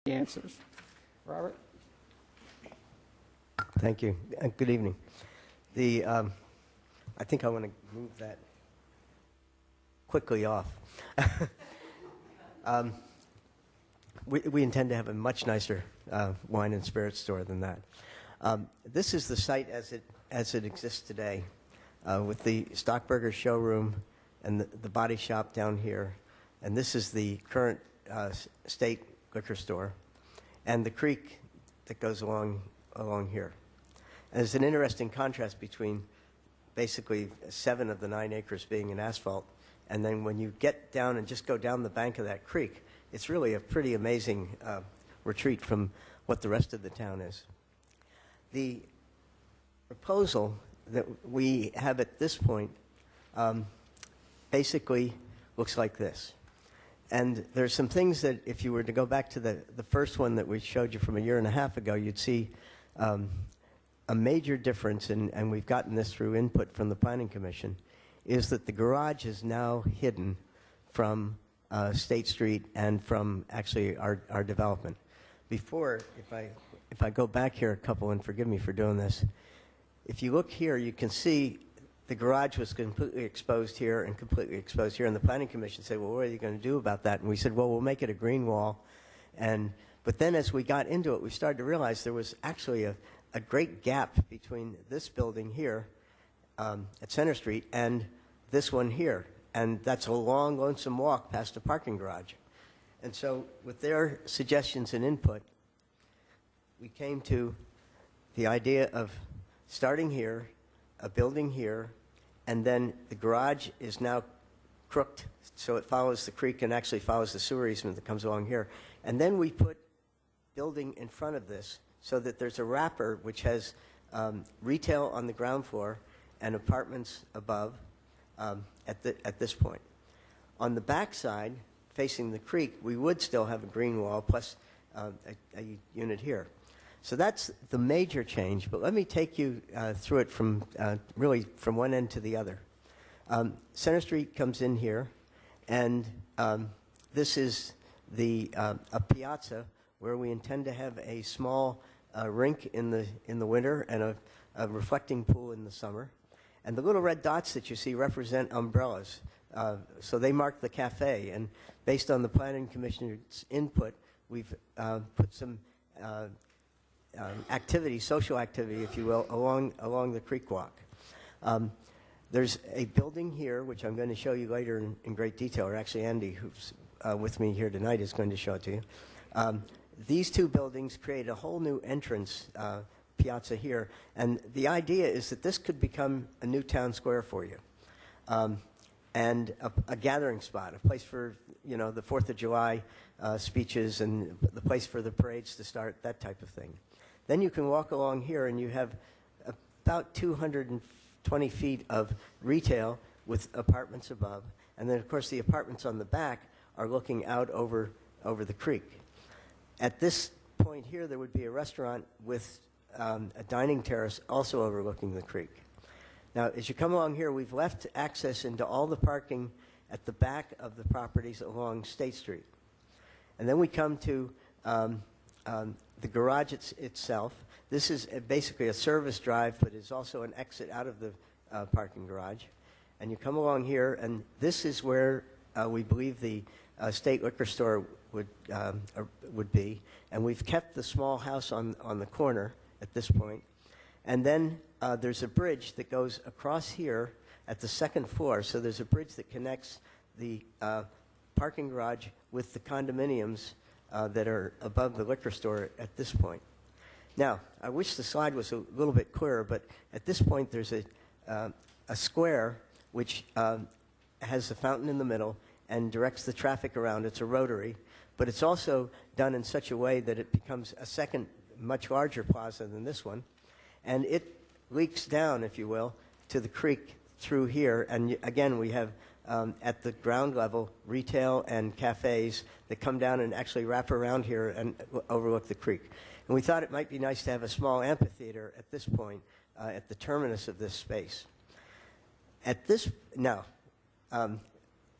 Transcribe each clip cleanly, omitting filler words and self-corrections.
the answers. Robert? Thank you. Good evening. I think I want to move that quickly off. We intend to have a much nicer wine and spirits store than that. This is the site as it exists today, with the Stockburger showroom and the body shop down here. And this is the current state liquor store, and the creek that goes along here. And there's an interesting contrast between basically 7 of the 9 acres being in asphalt, and then when you get down and just go down the bank of that creek, it's really a pretty amazing retreat from what the rest of the town is. The proposal that we have at this point basically looks like this. And there's some things that if you were to go back to the first one that we showed you from a year and a half ago, you'd see a major difference, and we've gotten this through input from the Planning Commission, is that the garage is now hidden from State Street and from actually our development. Before, if I go back here a couple, and forgive me for doing this, if you look here, you can see the garage was completely exposed here and completely exposed here, and the Planning Commission said, well, what are you going to do about that? And we said, well, we'll make it a green wall. But then as we got into it, we started to realize there was actually a great gap between this building here at Center Street and this one here. And that's a long, lonesome walk past a parking garage. And so with their suggestions and input, we came to the idea of starting here, a building here, and then the garage is now crooked, so it follows the creek and actually follows the sewer easement that comes along here. And then we put building in front of this so that there's a wrapper which has retail on the ground floor and apartments above at this point. On the back side, facing the creek, we would still have a green wall plus a unit here. So that's the major change, but let me take you through it from really from one end to the other. Center Street comes in here, and this is a piazza where we intend to have a small rink in the winter and a reflecting pool in the summer. And the little red dots that you see represent umbrellas. So they mark the cafe, and based on the Planning Commission's input, we've put some activity, social activity, if you will, along the creek walk. There's a building here, which I'm going to show you later in great detail, or actually Andy, who's with me here tonight, is going to show it to you. These two buildings create a whole new entrance piazza here, and the idea is that this could become a new town square for you, and a gathering spot, a place for the 4th of July speeches and the place for the parades to start, that type of thing. Then you can walk along here, and you have about 220 feet of retail with apartments above, and then of course the apartments on the back are looking out over the creek. At this point here, there would be a restaurant with a dining terrace also overlooking the creek. Now, as you come along here, we've left access into all the parking at the back of the properties along State Street. And then we come to the garage itself. This is basically a service drive, but it's also an exit out of the parking garage. And you come along here, and this is where we believe the state liquor store would be. And we've kept the small house on the corner at this point. And then there's a bridge that goes across here at the second floor. So there's a bridge that connects the parking garage with the condominiums that are above the liquor store at this point. Now, I wish the slide was a little bit clearer, but at this point there's a square which has a fountain in the middle and directs the traffic around. It's a rotary, but it's also done in such a way that it becomes a second, much larger plaza than this one, and it leaks down, if you will, to the creek through here. And again, we have at the ground level retail and cafes that come down and actually wrap around here and overlook the creek. And we thought it might be nice to have a small amphitheater at this point at the terminus of this space. Now,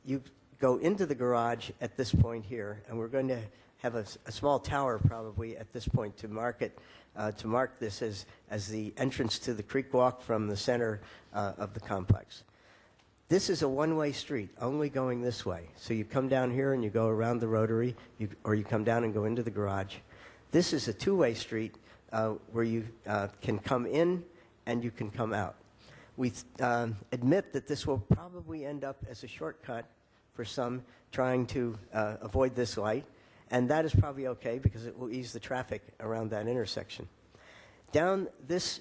you go into the garage at this point here, and we're going to have a small tower probably at this point to mark it, to mark this as the entrance to the creek walk from the center of the complex. This is a one-way street, only going this way. So you come down here and you go around the Rotary, or you come down and go into the garage. This is a two-way street where you can come in and you can come out. We admit that this will probably end up as a shortcut for some trying to avoid this light, and that is probably okay because it will ease the traffic around that intersection. Down this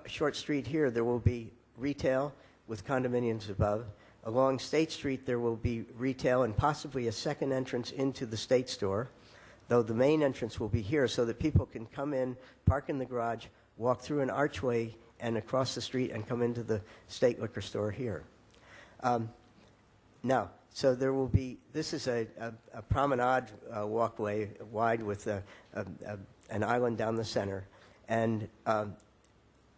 short street here, there will be retail with condominiums above. Along State Street, there will be retail and possibly a second entrance into the State store, though the main entrance will be here so that people can come in, park in the garage, walk through an archway and across the street and come into the State liquor store here. Now, so there will be, this is a promenade walkway wide with an island down the center, and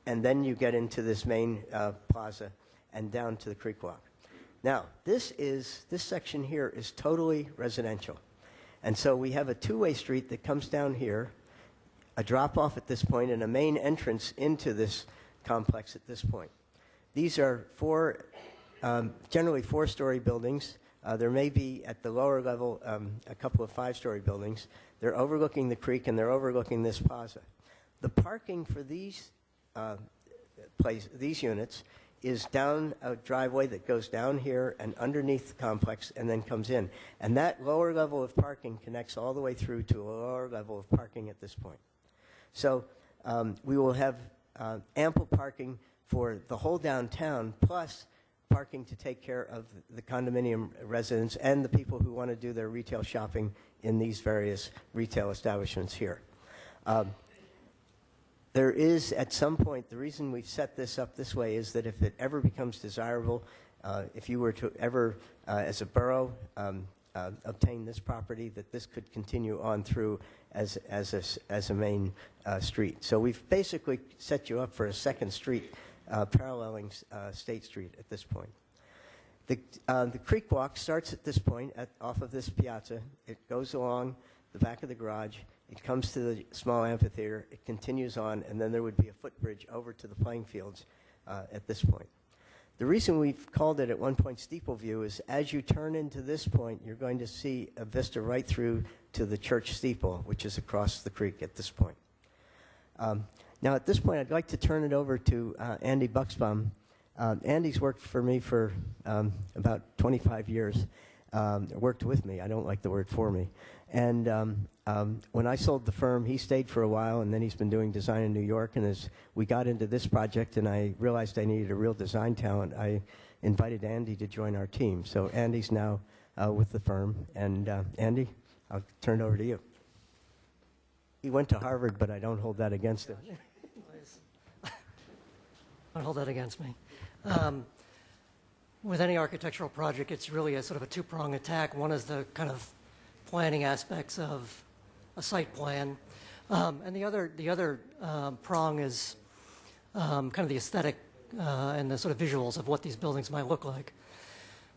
then you get into this main plaza and down to the creek walk. Now, this section here is totally residential. And so we have a two-way street that comes down here, a drop-off at this point, and a main entrance into this complex at this point. These are generally four-story buildings. There may be, at the lower level, a couple of five-story buildings. They're overlooking the creek, and they're overlooking this plaza. The parking for these units is down a driveway that goes down here and underneath the complex and then comes in. And that lower level of parking connects all the way through to a lower level of parking at this point. So we will have ample parking for the whole downtown, plus parking to take care of the condominium residents and the people who want to do their retail shopping in these various retail establishments here. There is, at some point, the reason we've set this up this way is that if it ever becomes desirable, if you were to ever, as a borough, obtain this property, that this could continue on through as a main street. So we've basically set you up for a second street paralleling State Street at this point. The creek walk starts at this point, off of this piazza. It goes along the back of the garage. It comes to the small amphitheater. It continues on, and then there would be a footbridge over to the playing fields at this point. The reason we've called it at one point Steeple View is as you turn into this point, you're going to see a vista right through to the church steeple, which is across the creek at this point. Now, at this point, I'd like to turn it over to Andy Buxbaum. Andy's worked for me for about 25 years. Worked with me. I don't like the word for me. And when I sold the firm, he stayed for a while, and then he's been doing design in New York. And as we got into this project and I realized I needed a real design talent, I invited Andy to join our team. So Andy's now with the firm. And Andy, I'll turn it over to you. He went to Harvard, but I don't hold that against him. Don't hold that against me. With any architectural project, it's really a sort of a two-prong attack. One is the kind of planning aspects of a site plan, and the other prong is kind of the aesthetic and the sort of visuals of what these buildings might look like.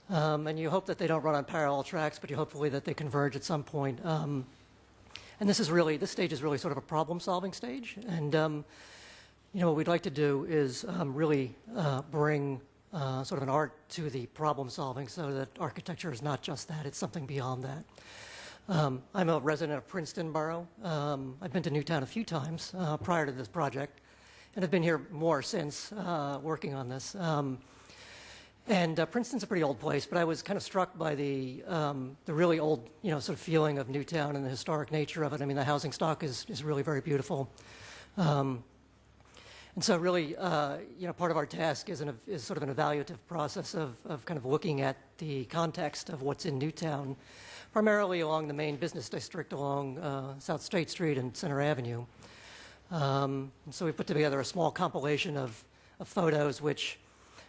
And you hope that they don't run on parallel tracks, but you hopefully that they converge at some point. And this stage is really sort of a problem-solving stage. And what we'd like to do is really bring sort of an art to the problem solving so that architecture is not just that, it's something beyond that. I'm a resident of Princeton Borough. I've been to Newtown a few times prior to this project, and I've been here more since working on this. And Princeton's a pretty old place, but I was kind of struck by the really old, sort of feeling of Newtown and the historic nature of it. I mean, the housing stock is really very beautiful. And so really, part of our task is sort of an evaluative process of kind of looking at the context of what's in Newtown, primarily along the main business district along South State Street and Center Avenue. And so we put together a small compilation of photos which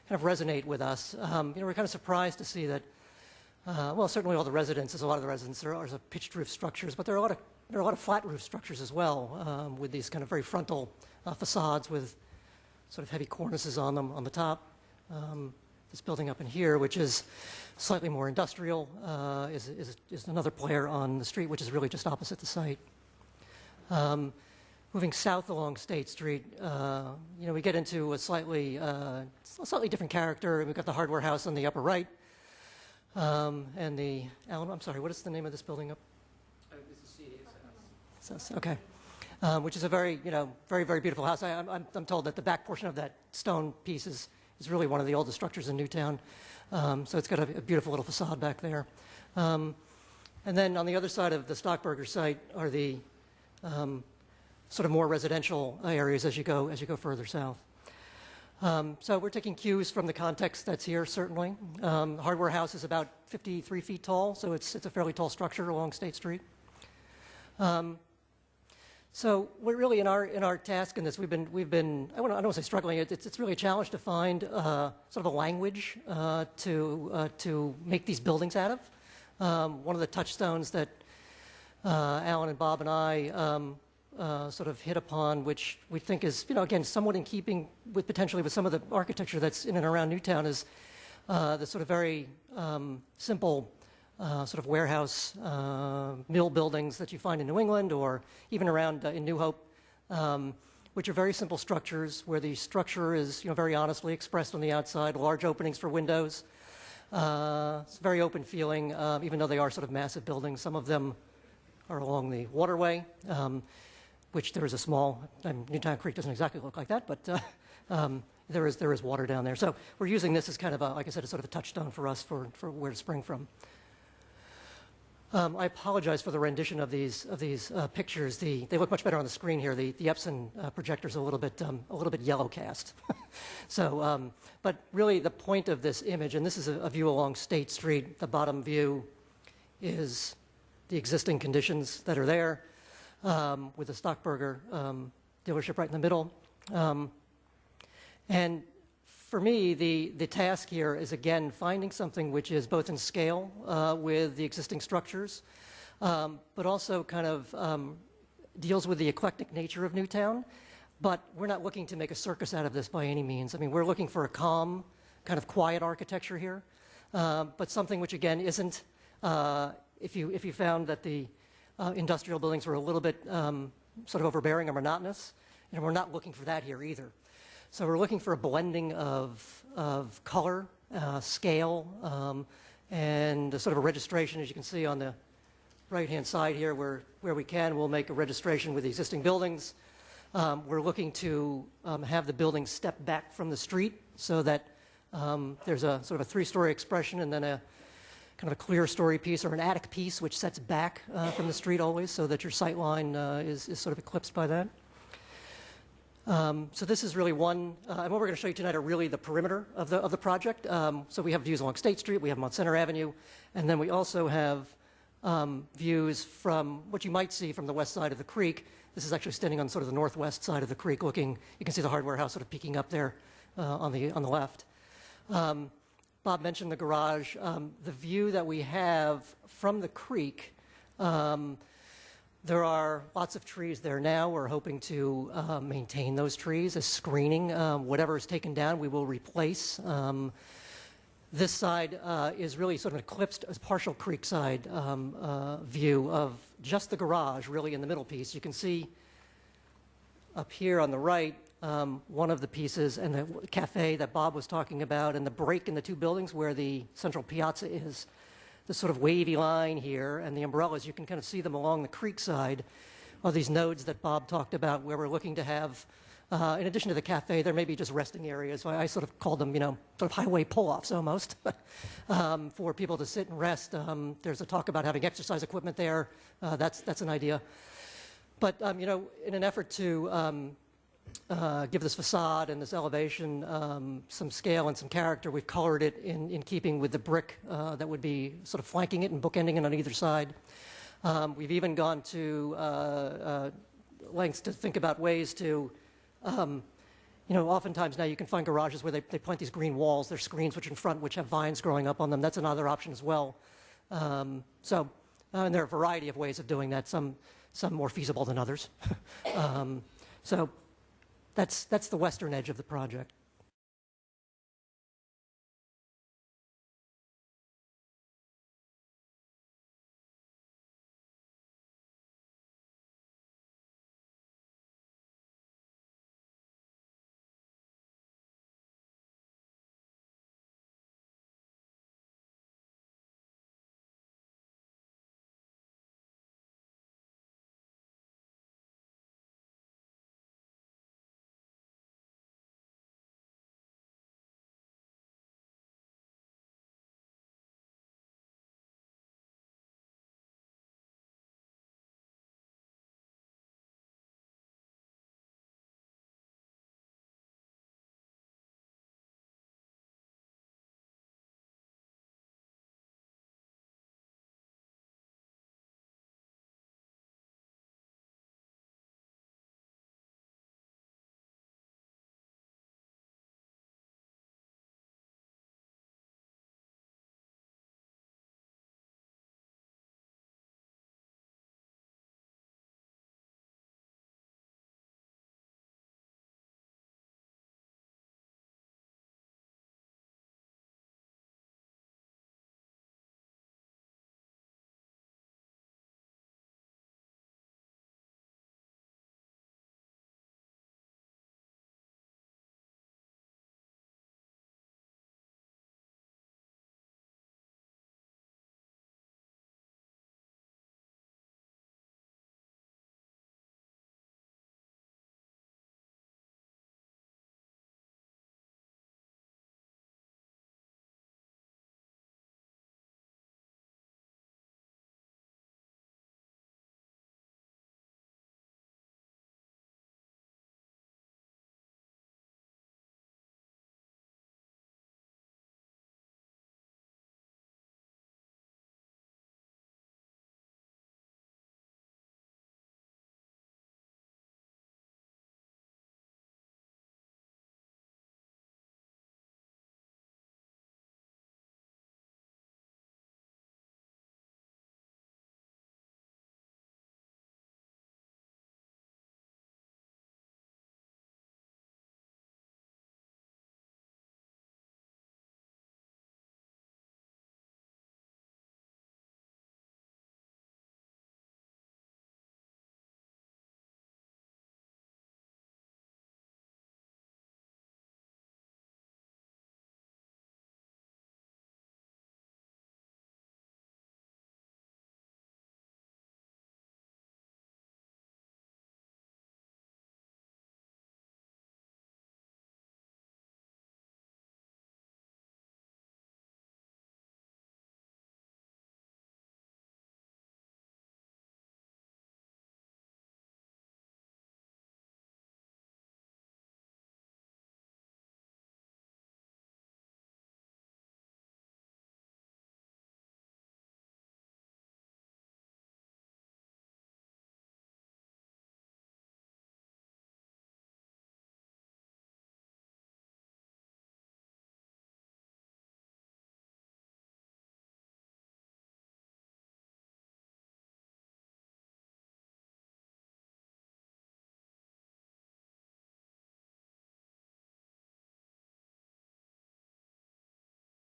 kind of resonate with us. We're kind of surprised to see that, certainly all the residences, a lot of the residences are pitched roof structures, but there are a lot of flat roof structures as well, with these kind of very frontal facades with sort of heavy cornices on them on the top. this building up in here, which is slightly more industrial, is another player on the street, which is really just opposite the site. Moving south along State Street, we get into a slightly different character. We've got the hardware house on the upper right, and the I'm sorry, what is the name of this building up? This is CDS house. Okay, which is a very very beautiful house. I'm told that the back portion of that stone piece is really one of the oldest structures in Newtown. So it's got a beautiful little facade back there. And then on the other side of the Stockburger site are the sort of more residential areas as you go further south. So we're taking cues from the context that's here, certainly. Hardware House is about 53 feet tall, so it's a fairly tall structure along State Street. So we're really in our task in this. We've been I don't want to say struggling. It's really a challenge to find sort of a language to make these buildings out of. One of the touchstones that Alan and Bob and I sort of hit upon, which we think is again somewhat in keeping with potentially with some of the architecture that's in and around Newtown, is the sort of very simple. Sort of warehouse mill buildings that you find in New England or even around in New Hope, which are very simple structures where the structure is very honestly expressed on the outside, large openings for windows. It's very open feeling, even though they are sort of massive buildings. Some of them are along the waterway, which there is a small, Newtown Creek doesn't exactly look like that, but there is water down there. So we're using this as kind of, like I said, a sort of a touchstone for us for where to spring from. I apologize for the rendition of these pictures. They look much better on the screen here. The Epson projector's a little bit yellow cast. So, but really the point of this image, and this is a view along State Street. The bottom view is the existing conditions that are there, with the Stockburger dealership right in the middle. And for me, the task here is, again, finding something which is both in scale with the existing structures, but also kind of deals with the eclectic nature of Newtown. But we're not looking to make a circus out of this by any means. I mean, we're looking for a calm, kind of quiet architecture here, but something which, again, isn't, if you found that the industrial buildings were a little bit sort of overbearing or monotonous, and we're not looking for that here either. So we're looking for a blending of color, scale, and a sort of a registration. As you can see on the right-hand side here, where we can, we'll make a registration with the existing buildings. We're looking to have the buildings step back from the street so that there's a sort of a three-story expression and then a kind of a clear story piece or an attic piece which sets back from the street always, so that your sight line is sort of eclipsed by that. So this is really one, and what we're going to show you tonight are really the perimeter of the project. So we have views along State Street, we have them on Center Avenue, and then we also have views from what you might see from the west side of the creek. This is actually standing on sort of the northwest side of the creek, looking. You can see the hardware house sort of peeking up there on the left. Bob mentioned the garage. The view that we have from the creek. There are lots of trees there now. We're hoping to maintain those trees as screening. Whatever is taken down, we will replace. This side is really sort of eclipsed as partial creekside view of just the garage, really in the middle piece. You can see up here on the right one of the pieces and the cafe that Bob was talking about, and the break in the two buildings where the central piazza is. The sort of wavy line here and the umbrellas, you can kind of see them along the creek side, are these nodes that Bob talked about where we're looking to have, in addition to the cafe, there may be just resting areas. So I sort of called them, sort of highway pull-offs almost, for people to sit and rest. There's a talk about having exercise equipment there. That's an idea. But, in an effort to give this facade and this elevation some scale and some character, we've colored it in keeping with the brick that would be sort of flanking it and bookending it on either side. We've even gone to lengths to think about ways to, oftentimes now you can find garages where they plant these green walls. There's screens which in front which have vines growing up on them. That's another option as well. And there are a variety of ways of doing that, some more feasible than others. So that's the western edge of the project.